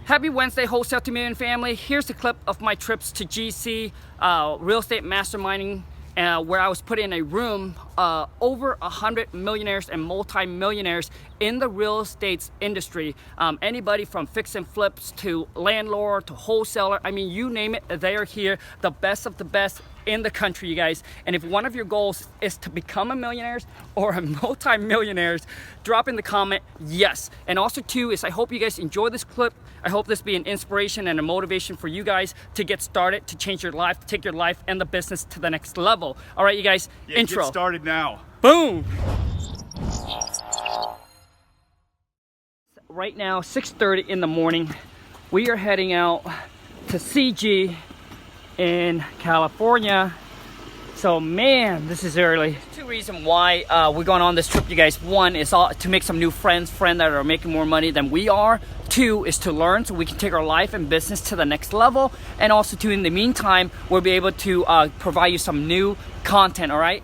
Happy Wednesday, Wholesale to Million family. Here's a clip of my trips to GC, real estate masterminding, where I was put in a room over 100 millionaires and multi-millionaires in the real estate industry. Anybody from fix and flips to landlord to wholesaler, I mean, you name it, they are here. The best of the best in the country, you guys. And if one of your goals is to become a millionaire or a multi-millionaires, drop in the comment yes. And also too is I hope you guys enjoy this clip. I hope this be an inspiration and a motivation for you guys to get started, to change your life, to take your life and the business to the next level. All right, you guys, intro. Get started now. Boom. Right now, 6:30 in the morning. We are heading out to CG in California. So man, this is early. Two reasons why we're going on this trip, you guys. One is to make some new friends that are making more money than we are. Two is to learn so we can take our life and business to the next level. And also two, in the meantime, we'll be able to provide you some new content, all right?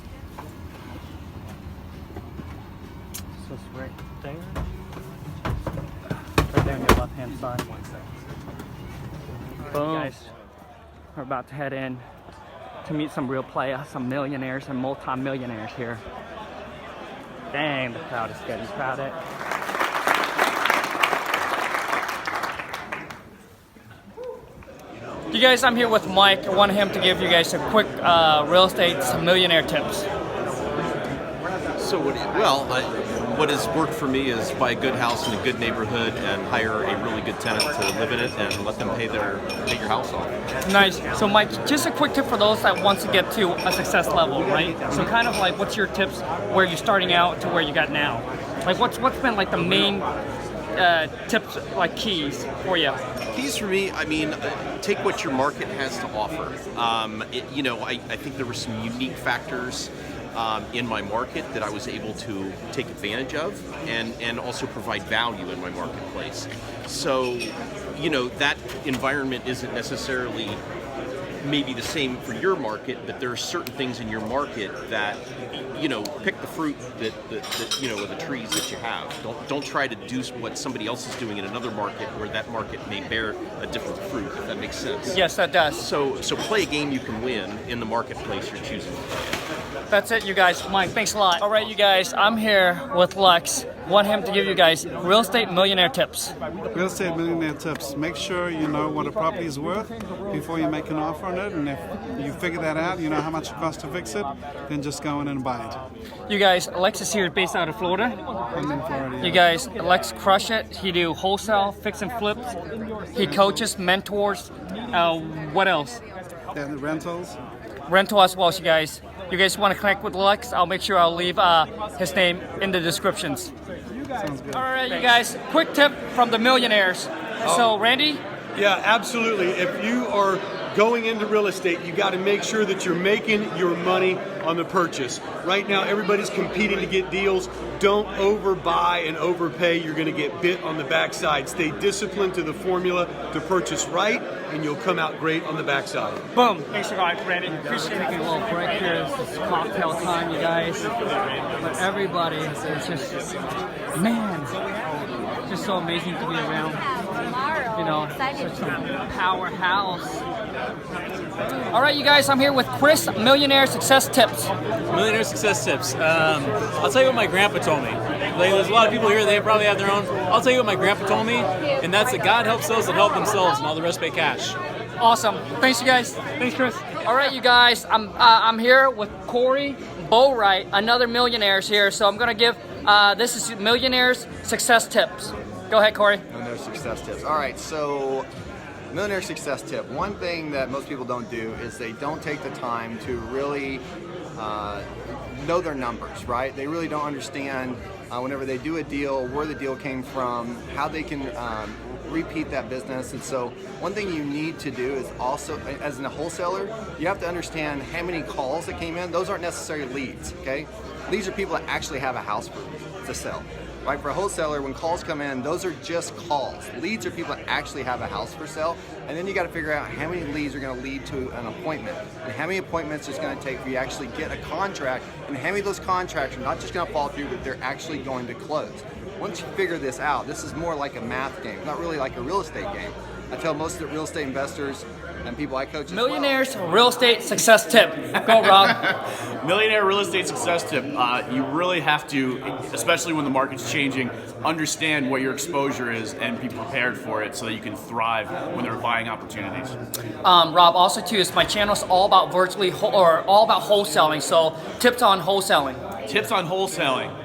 So it's right there. Right there on your left-hand side. Boom. Guys, we're about to head in to meet some real players, some millionaires and multi-millionaires here. Dang, the crowd is getting crowded. You guys, I'm here with Mike. I want him to give you guys a quick real estate millionaire tips. So what has worked for me is buy a good house in a good neighborhood and hire a really good tenant to live in it and let them pay your house off. Nice. So Mike, just a quick tip for those that want to get to a success level, right? So kind of like, what's your tips where you're starting out to where you got now? Like what's been like the main tips, like keys for you? Keys for me, I mean, take what your market has to offer. I think there were some unique factors in my market that I was able to take advantage of and also provide value in my marketplace. So, that environment isn't necessarily maybe the same for your market, but there are certain things in your market that, pick the fruit that of the trees that you have. Don't try to do what somebody else is doing in another market where that market may bear a different fruit, if that makes sense. Yes, that does. So play a game you can win in the marketplace you're choosing to play. That's it, you guys. Mike, thanks a lot. All right, you guys, I'm here with Lex. Want him to give you guys real estate millionaire tips. Real estate millionaire tips. Make sure you know what a property is worth before you make an offer on it. And if you figure that out, you know how much it costs to fix it, then just go in and buy it. You guys, Lex is here based out of Florida. I'm in Florida. You guys, Lex crush it. He do wholesale, fix and flips. He coaches, mentors. What else? Yeah, the rentals. Rental as well, you guys. You guys want to connect with Lex? I'll make sure I'll leave his name in the descriptions. Sounds good. All right, you guys, quick tip from the millionaires. So, Randy? Yeah, absolutely. If you are going into real estate, you got to make sure that you're making your money on the purchase. Right now, everybody's competing to get deals. Don't overbuy and overpay. You're going to get bit on the backside. Stay disciplined to the formula to purchase right, and you'll come out great on the backside. Boom. Thanks a lot, Randy. Appreciate taking a little break here. This is cocktail time, you guys. But everybody is just, man, just so amazing to be around. Such a powerhouse. All right, you guys, I'm here with Chris, Millionaire Success Tips. Millionaire Success Tips. I'll tell you what my grandpa told me. There's a lot of people here, they probably have their own. I'll tell you what my grandpa told me, and that's that God helps those that help themselves, and all the rest pay cash. Awesome. Thanks, you guys. Thanks, Chris. All right, you guys, I'm here with Corey Bowright, another millionaire's here. So I'm going to give, this is Millionaires Success Tips. Go ahead, Corey. Millionaire Success Tips. All right, so Millionaire Success Tip. One thing that most people don't do is they don't take the time to really know their numbers, right? They really don't understand whenever they do a deal, where the deal came from, how they can repeat that business. And so one thing you need to do is also, as a wholesaler, you have to understand how many calls that came in. Those aren't necessarily leads, okay? These are people that actually have a house to sell. Right, for a wholesaler, when calls come in, those are just calls. Leads are people that actually have a house for sale, and then you got to figure out how many leads are going to lead to an appointment, and how many appointments it's going to take for you to actually get a contract, and how many of those contracts are not just going to fall through, but they're actually going to close. once you figure this out, this is more like a math game, not really like a real estate game. I tell most of the real estate investors and people I coach as well. Millionaires real estate success tip. Go, Rob. Millionaire real estate success tip. You really have to, especially when the market's changing, understand what your exposure is and be prepared for it so that you can thrive when there are buying opportunities. Rob, also too, is my channel's all about all about wholesaling. So tips on wholesaling. Tips on wholesaling.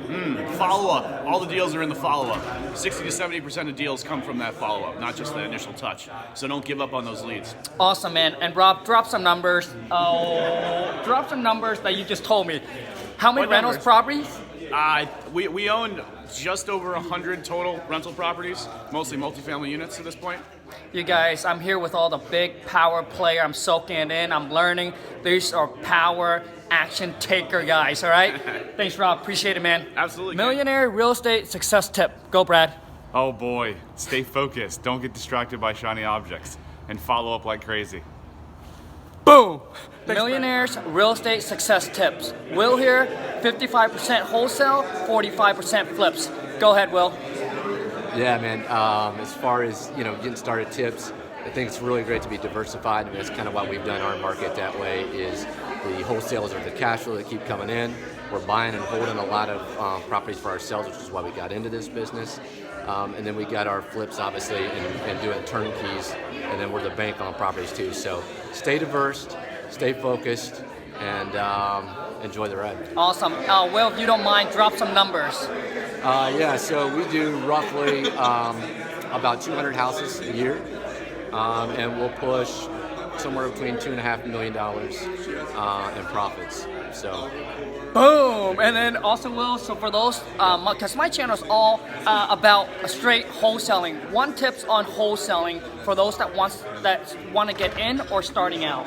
Follow-up. All the deals are in the follow-up. 60 to 70% of deals come from that follow-up, not just the initial touch. So don't give up on those leads. Awesome, man. And Rob, drop some numbers. Drop some numbers that you just told me. How many What rentals numbers? properties? We own just over 100 total rental properties, mostly multifamily units at this point. You guys, I'm here with all the big power player. I'm soaking it in. I'm learning. These are power action taker guys, all right? Thanks, Rob. Appreciate it, man. Absolutely. Millionaire real estate success tip. Go, Brad. Oh boy, stay focused. Don't get distracted by shiny objects and follow up like crazy. Boom. Millionaires real estate success tips. Will here, 55% wholesale, 45% flips. Go ahead, Will. Yeah, man. As far as getting started tips, I think it's really great to be diversified, and that's kind of why we've done our market that way. Is the wholesalers are the cash flow that keep coming in. We're buying and holding a lot of properties for ourselves, which is why we got into this business. And then we got our flips, obviously, and doing turnkeys, and then we're the bank on properties too. So stay diverse, stay focused, and enjoy the ride. Awesome. Will, if you don't mind, drop some numbers. Yeah, so we do roughly about 200 houses a year, and we'll push somewhere between $2.5 million in profits. So. Boom! And then also, Will, so for those, because my channel is all about straight wholesaling. One tips on wholesaling for those that want to get in or starting out.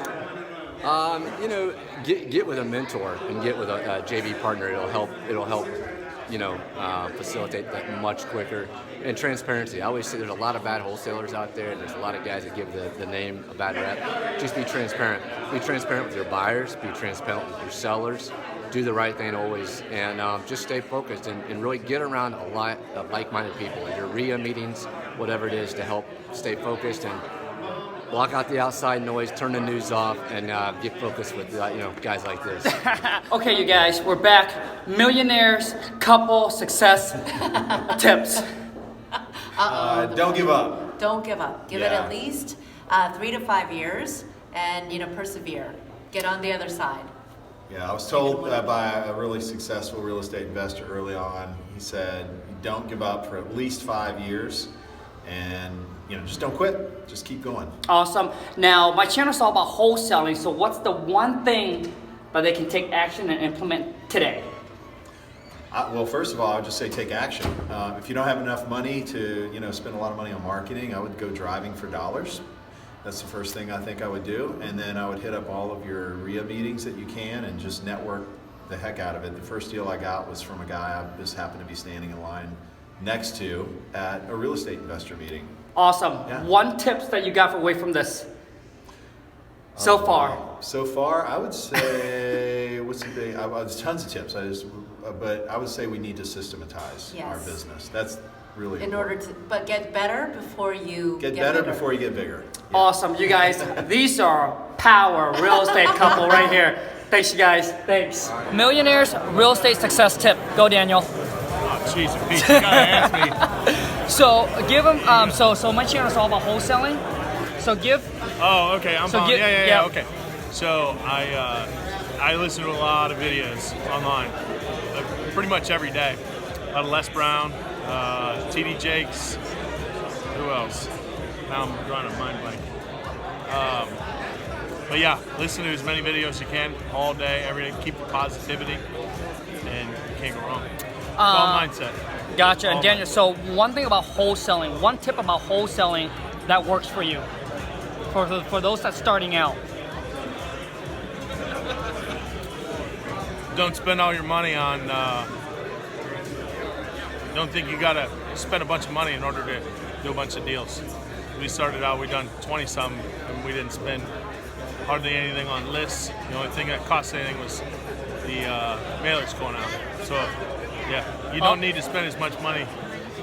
Get with a mentor and get with a JV partner. It'll help. Facilitate that much quicker. And transparency. I always say there's a lot of bad wholesalers out there, and there's a lot of guys that give the name a bad rep. Just be transparent. Be transparent with your buyers. Be transparent with your sellers. Do the right thing always, and just stay focused and really get around a lot of like-minded people. Your RIA meetings, whatever it is, to help stay focused and block out the outside noise, turn the news off, and get focused with guys like this. Okay, you guys, we're back. Millionaires couple success tips. Don't give up. Don't give up. Give it Yeah. at least 3 to 5 years, and persevere. Get on the other side. Yeah, I was told by a really successful real estate investor early on. He said, "Don't give up for at least 5 years, and just don't quit. Just keep going." Awesome. Now, my channel is all about wholesaling. So, what's the one thing that they can take action and implement today? Well, first of all, I would just say take action. If you don't have enough money to spend a lot of money on marketing, I would go driving for dollars. That's the first thing I think I would do. And then I would hit up all of your RIA meetings that you can and just network the heck out of it. The first deal I got was from a guy I just happened to be standing in line next to at a real estate investor meeting. Awesome. Yeah. One tips that you got away from this so far? So far, I would say, what's the big, there's tons of tips. But I would say we need to systematize our Yes. business. That's really In order to, but get better before you get better bigger. before you get bigger. Yeah. Awesome. You guys, these are power real estate couple right here. Thanks, you guys. Thanks. Millionaires real estate success tip. Go, Daniel. Oh, jeez, Pete, you gotta ask me. So give them. So my channel is all about wholesaling. So give. Oh, okay, I'm So following. get- Yeah, yeah. okay. So I listen to a lot of videos online, pretty much every day. A lot of Les Brown, TD Jakes, who else? Now I'm drawing a mind blank. But yeah, listen to as many videos as you can all day, every day. Keep the positivity, and you can't go wrong. It's all mindset. Gotcha. And All Daniel, so one thing about wholesaling, one tip about wholesaling that works for you, for those that's starting out. Don't spend all your money on. Don't think you gotta spend a bunch of money in order to do a bunch of deals. We started out, we done 20 some, and we didn't spend hardly anything on lists. The only thing that cost anything was the mailers going out. So, yeah, you don't need to spend as much money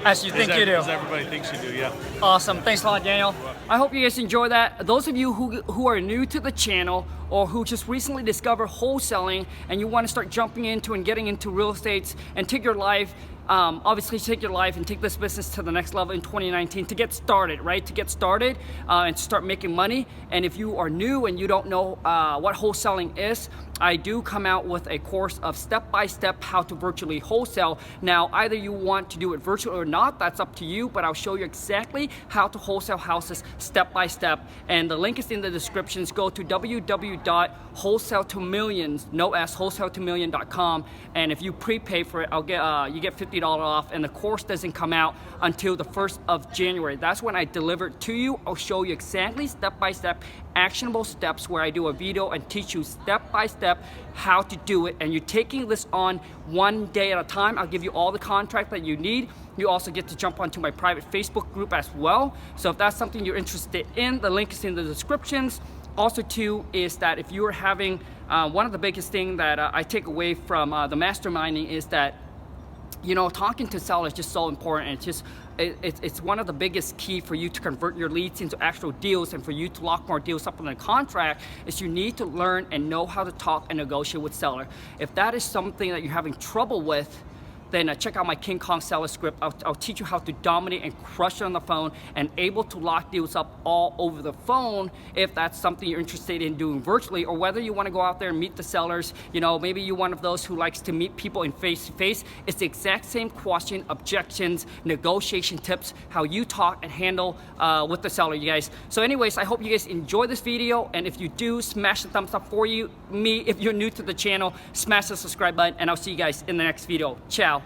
As you think you do. As everybody thinks you do, yeah. Awesome. Thanks a lot, Daniel. I hope you guys enjoy that. Those of you who are new to the channel or who just recently discovered wholesaling and you want to start jumping into and getting into real estate and take your life, obviously take your life and take this business to the next level in 2019 to get started, right? To get started and to start making money. And if you are new and you don't know what wholesaling is, I do come out with a course of step-by-step how to virtually wholesale. Now, either you want to do it virtually or not, that's up to you, but I'll show you exactly how to wholesale houses step-by-step. And the link is in the descriptions. Go to www.wholesaletomillions, no S, wholesaletomillion.com. And if you prepay for it, you get $50 off, and the course doesn't come out until the 1st of January. That's when I deliver it to you. I'll show you exactly step-by-step actionable steps where I do a video and teach you step-by-step how to do it, and you're taking this on one day at a time. I'll give you all the contract that you need. You also get to jump onto my private Facebook group as well. So if that's something you're interested in, the link is in the descriptions. Also too is that if you are having one of the biggest thing that I take away from the masterminding is that, you know, talking to sellers is just so important. It's one of the biggest key for you to convert your leads into actual deals and for you to lock more deals up in the contract is you need to learn and know how to talk and negotiate with seller. If that is something that you're having trouble with, then check out my Khang seller script. I'll teach you how to dominate and crush it on the phone and able to lock deals up all over the phone if that's something you're interested in doing virtually, or whether you want to go out there and meet the sellers. You know, maybe you're one of those who likes to meet people in face-to-face. It's the exact same question, objections, negotiation tips, how you talk and handle with the seller, you guys. So anyways, I hope you guys enjoy this video, and if you do, smash the thumbs up for me. If you're new to the channel, smash the subscribe button, and I'll see you guys in the next video. Ciao.